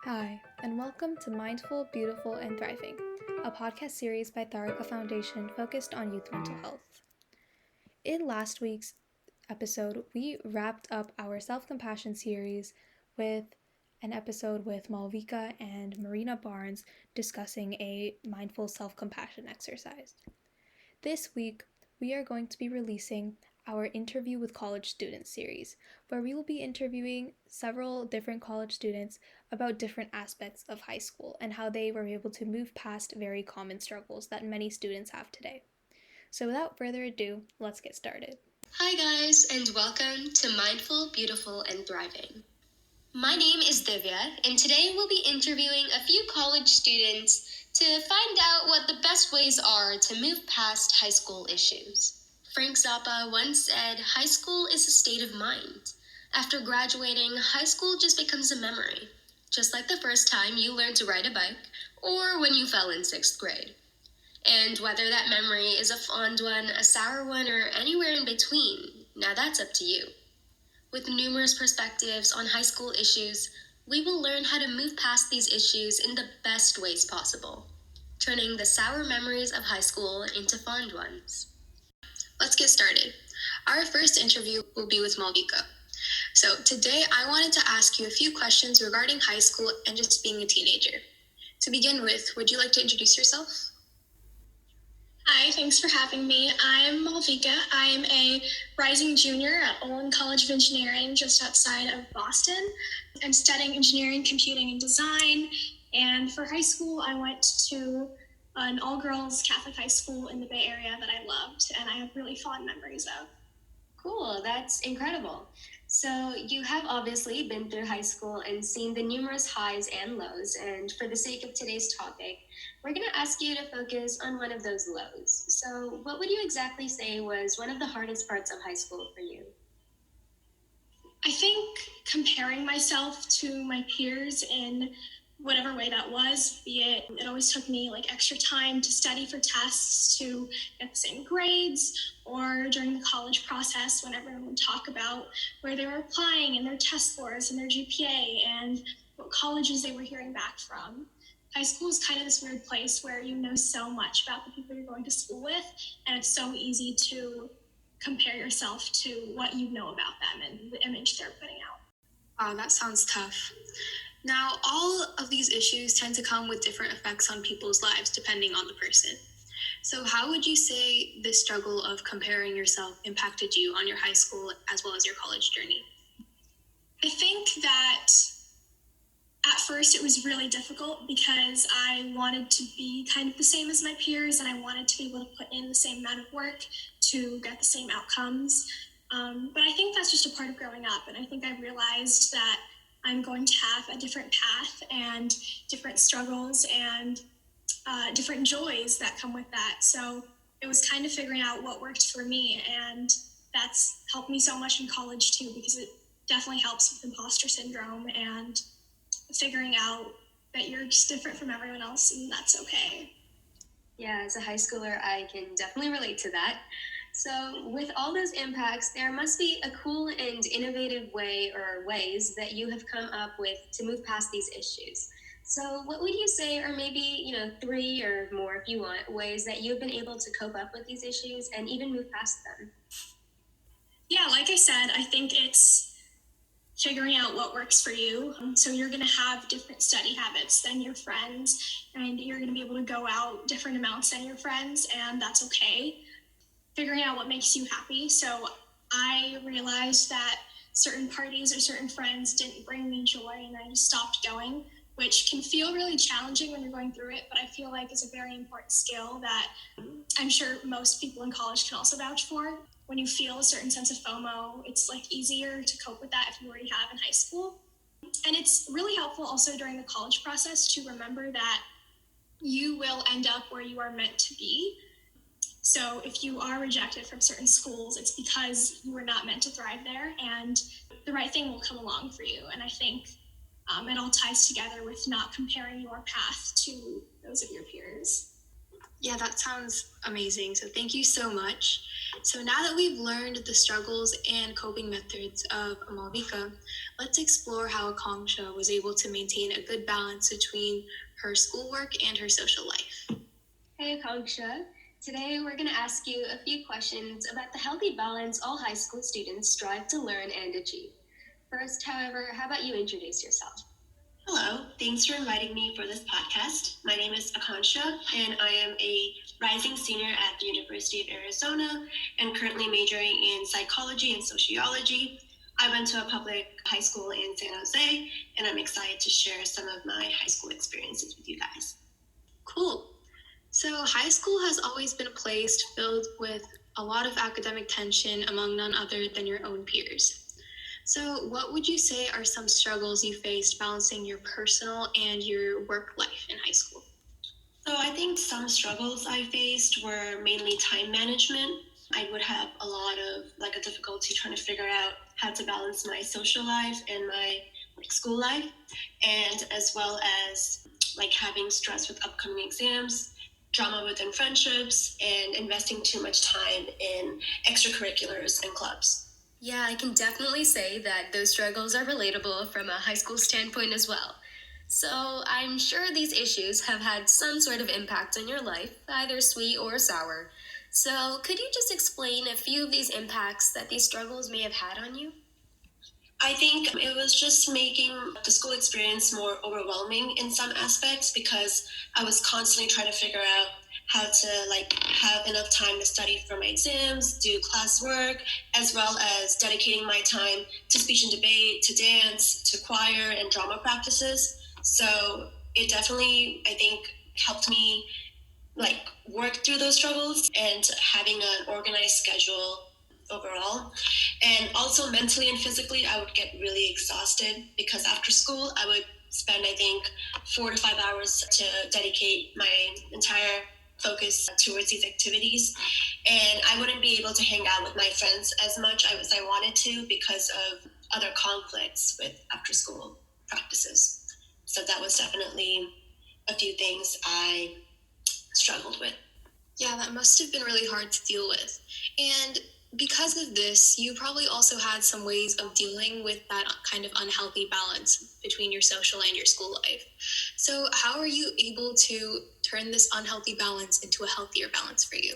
Hi, and welcome to Mindful, Beautiful, and Thriving, a podcast series by Taarika Foundation focused on youth mental health. In last week's episode, we wrapped up our self-compassion series with an episode with Malvika and Marina Barnes discussing a mindful self-compassion exercise. This week, we are going to be releasing our Interview with College Students series, where we will be interviewing several different college students about different aspects of high school and how they were able to move past very common struggles that many students have today. So without further ado, let's get started. Hi guys, and welcome to Mindful, Beautiful, and Thriving. My name is Divya, and today we'll be interviewing a few college students to find out what the best ways are to move past high school issues. Frank Zappa once said, "High school is a state of mind. After graduating, high school just becomes a memory, just like the first time you learned to ride a bike or when you fell in 6th grade. And whether that memory is a fond one, a sour one, or anywhere in between, now that's up to you. With numerous perspectives on high school issues, we will learn how to move past these issues in the best ways possible, turning the sour memories of high school into fond ones." Let's get started. Our first interview will be with Malvika. So today I wanted to ask you a few questions regarding high school and just being a teenager. To begin with, would you like to introduce yourself? Hi, thanks for having me. I'm Malvika. I'm a rising junior at Olin College of Engineering just outside of Boston. I'm studying engineering, computing, and design. And for high school, I went to an all-girls Catholic high school in the Bay Area that I loved and I have really fond memories of. Cool, that's incredible. So you have obviously been through high school and seen the numerous highs and lows, and for the sake of today's topic, we're going to ask you to focus on one of those lows. So what would you exactly say was one of the hardest parts of high school for you? I think comparing myself to my peers in whatever way that was, be it always took me like extra time to study for tests to get the same grades, or during the college process when everyone would talk about where they were applying and their test scores and their GPA and what colleges they were hearing back from. High school is kind of this weird place where you know so much about the people you're going to school with, and it's so easy to compare yourself to what you know about them and the image they're putting out. Wow, that sounds tough. Now, all of these issues tend to come with different effects on people's lives depending on the person. So how would you say this struggle of comparing yourself impacted you on your high school as well as your college journey? I think that at first it was really difficult because I wanted to be kind of the same as my peers and I wanted to be able to put in the same amount of work to get the same outcomes. But I think that's just a part of growing up, and I think I realized that I'm going to have a different path and different struggles and different joys that come with that. So it was kind of figuring out what worked for me, and that's helped me so much in college too, because it definitely helps with imposter syndrome and figuring out that you're just different from everyone else, and that's okay. Yeah, as a high schooler, I can definitely relate to that. So with all those impacts, there must be a cool and innovative way or ways that you have come up with to move past these issues. So what would you say are maybe, 3 or more if you want, ways that you've been able to cope up with these issues and even move past them? Yeah, like I said, I think it's figuring out what works for you. So you're going to have different study habits than your friends, and you're going to be able to go out different amounts than your friends, and that's okay. Figuring out what makes you happy. So I realized that certain parties or certain friends didn't bring me joy, and I just stopped going, which can feel really challenging when you're going through it, but I feel like it's a very important skill that I'm sure most people in college can also vouch for. When you feel a certain sense of FOMO, it's like easier to cope with that if you already have in high school. And it's really helpful also during the college process to remember that you will end up where you are meant to be. So if you are rejected from certain schools, it's because you were not meant to thrive there, and the right thing will come along for you. And I think it all ties together with not comparing your path to those of your peers. Yeah, that sounds amazing. So thank you so much. So now that we've learned the struggles and coping methods of Malvika, let's explore how Akanksha was able to maintain a good balance between her schoolwork and her social life. Hey Akanksha, today we're going to ask you a few questions about the healthy balance all high school students strive to learn and achieve. First, however, how about you introduce yourself? Hello, thanks for inviting me for this podcast. My name is Akansha, and I am a rising senior at the University of Arizona and currently majoring in psychology and sociology. I went to a public high school in San Jose, and I'm excited to share some of my high school experiences with you guys. Cool. So, high school has always been a place filled with a lot of academic tension among none other than your own peers. So, what would you say are some struggles you faced balancing your personal and your work life in high school? So, I think some struggles I faced were mainly time management. I would have a lot of a difficulty trying to figure out how to balance my social life and my school life, and as well as having stress with upcoming exams, drama within friendships, and investing too much time in extracurriculars and clubs. Yeah, I can definitely say that those struggles are relatable from a high school standpoint as well. So, I'm sure these issues have had some sort of impact on your life, either sweet or sour. So, could you just explain a few of these impacts that these struggles may have had on you? I think it was just making the school experience more overwhelming in some aspects because I was constantly trying to figure out how to have enough time to study for my exams, do classwork, as well as dedicating my time to speech and debate, to dance, to choir and drama practices. So it definitely, I think, helped me work through those struggles and having an organized schedule overall. And also mentally and physically, I would get really exhausted because after school, I would spend, I think, 4 to 5 hours to dedicate my entire focus towards these activities. And I wouldn't be able to hang out with my friends as much as I wanted to because of other conflicts with after school practices. So that was definitely a few things I struggled with. Yeah, that must have been really hard to deal with. And because of this, you probably also had some ways of dealing with that kind of unhealthy balance between your social and your school life. So, how are you able to turn this unhealthy balance into a healthier balance for you?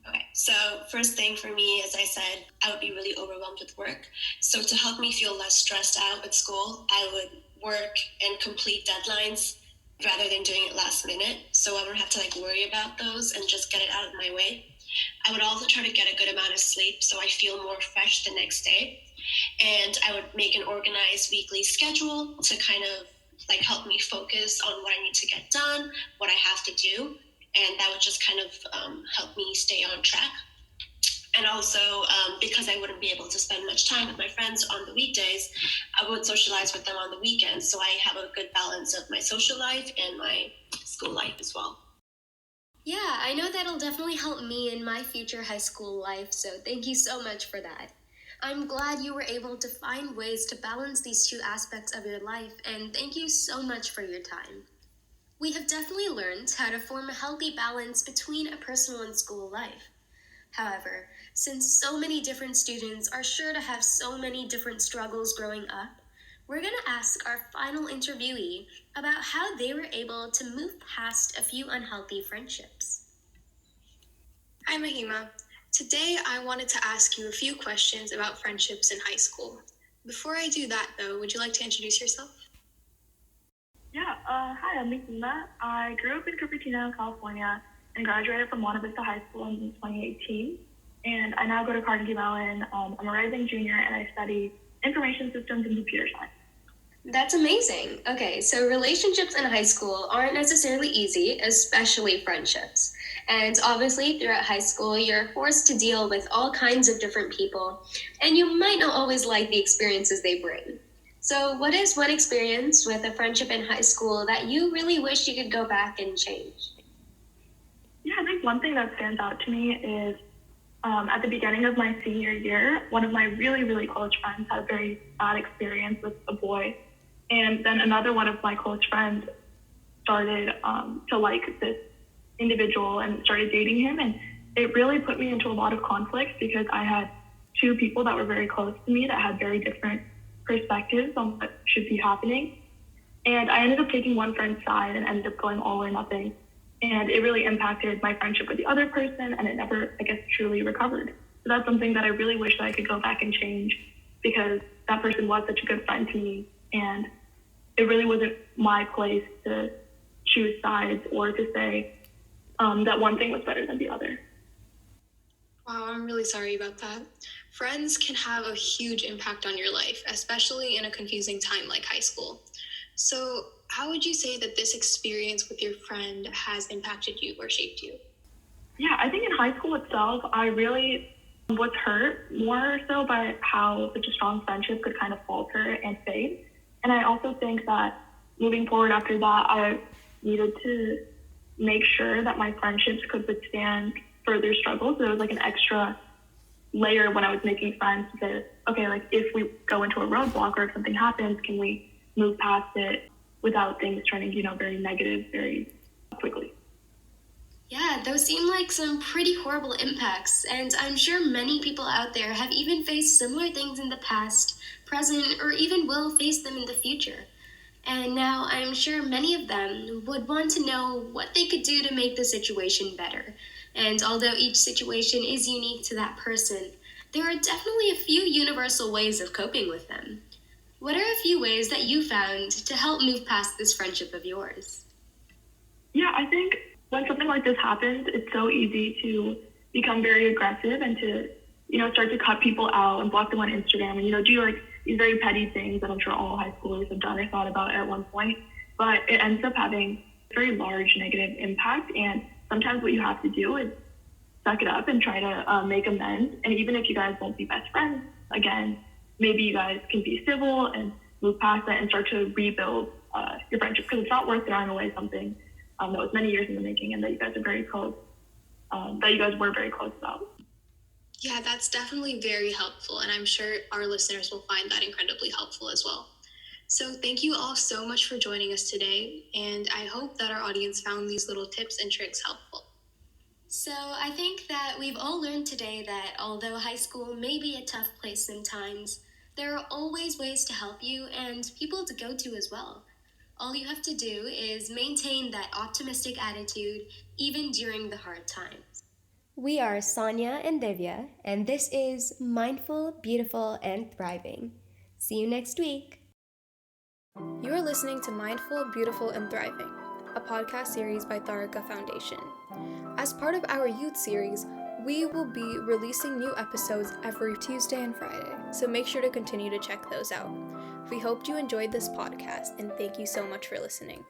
Okay, so first thing for me, as I said, I would be really overwhelmed with work. So to help me feel less stressed out at school, I would work and complete deadlines rather than doing it last minute. So I would have to worry about those and just get it out of my way. I would also try to get a good amount of sleep so I feel more fresh the next day. And I would make an organized weekly schedule to kind of help me focus on what I need to get done, what I have to do, and that would just kind of help me stay on track. And also, because I wouldn't be able to spend much time with my friends on the weekdays, I would socialize with them on the weekends. So I have a good balance of my social life and my school life as well. Yeah, I know that'll definitely help me in my future high school life, so thank you so much for that. I'm glad you were able to find ways to balance these two aspects of your life, and thank you so much for your time. We have definitely learned how to form a healthy balance between a personal and school life. However, since so many different students are sure to have so many different struggles growing up, we're going to ask our final interviewee about how they were able to move past a few unhealthy friendships. Hi, Mahima. Today, I wanted to ask you a few questions about friendships in high school. Before I do that, though, would you like to introduce yourself? Yeah, hi, I'm Mahima. I grew up in Cupertino, California, and graduated from Monte Vista High School in 2018. And I now go to Carnegie Mellon. I'm a rising junior, and I study information systems and computer science. That's amazing. Okay, so relationships in high school aren't necessarily easy, especially friendships. And obviously, throughout high school, you're forced to deal with all kinds of different people, and you might not always like the experiences they bring. So, what is one experience with a friendship in high school that you really wish you could go back and change? Yeah, I think one thing that stands out to me is at the beginning of my senior year, one of my really, really close friends had a very bad experience with a boy. And then another one of my close friends started to like this individual and started dating him. And it really put me into a lot of conflict because I had two people that were very close to me that had very different perspectives on what should be happening. And I ended up taking one friend's side and ended up going all or nothing. And it really impacted my friendship with the other person, and it never, I guess, truly recovered. So that's something that I really wish that I could go back and change, because that person was such a good friend to me, and it really wasn't my place to choose sides or to say that one thing was better than the other. Wow, I'm really sorry about that. Friends can have a huge impact on your life, especially in a confusing time like high school. So, how would you say that this experience with your friend has impacted you or shaped you? Yeah, I think in high school itself, I really was hurt more so by how such a strong friendship could kind of falter and fade. And I also think that moving forward after that, I needed to make sure that my friendships could withstand further struggles. So there was like an extra layer when I was making friends to say, okay, like if we go into a roadblock or if something happens, can we move past it without things turning, very negative very quickly? Yeah, those seem like some pretty horrible impacts, and I'm sure many people out there have even faced similar things in the past, present, or even will face them in the future. And now I'm sure many of them would want to know what they could do to make the situation better. And although each situation is unique to that person, there are definitely a few universal ways of coping with them. What are a few ways that you found to help move past this friendship of yours? Yeah, I think when something like this happens, it's so easy to become very aggressive and to, start to cut people out and block them on Instagram and, do like these very petty things that I'm sure all high schoolers have done or thought about at one point. But it ends up having a very large negative impact. And sometimes what you have to do is suck it up and try to make amends. And even if you guys won't be best friends again, maybe you guys can be civil and move past that and start to rebuild your friendship, because it's not worth throwing away something that was many years in the making and that you guys are very close, that you guys were very close about. Yeah, that's definitely very helpful, and I'm sure our listeners will find that incredibly helpful as well. So, thank you all so much for joining us today, and I hope that our audience found these little tips and tricks helpful. So, I think that we've all learned today that although high school may be a tough place sometimes, there are always ways to help you and people to go to as well. All you have to do is maintain that optimistic attitude even during the hard times. We are Sonia and Divya, and this is Mindful, Beautiful, and Thriving. See you next week. You're listening to Mindful, Beautiful, and Thriving, a podcast series by Taarika Foundation. As part of our youth series, we will be releasing new episodes every Tuesday and Friday, so make sure to continue to check those out. We hope you enjoyed this podcast, and thank you so much for listening.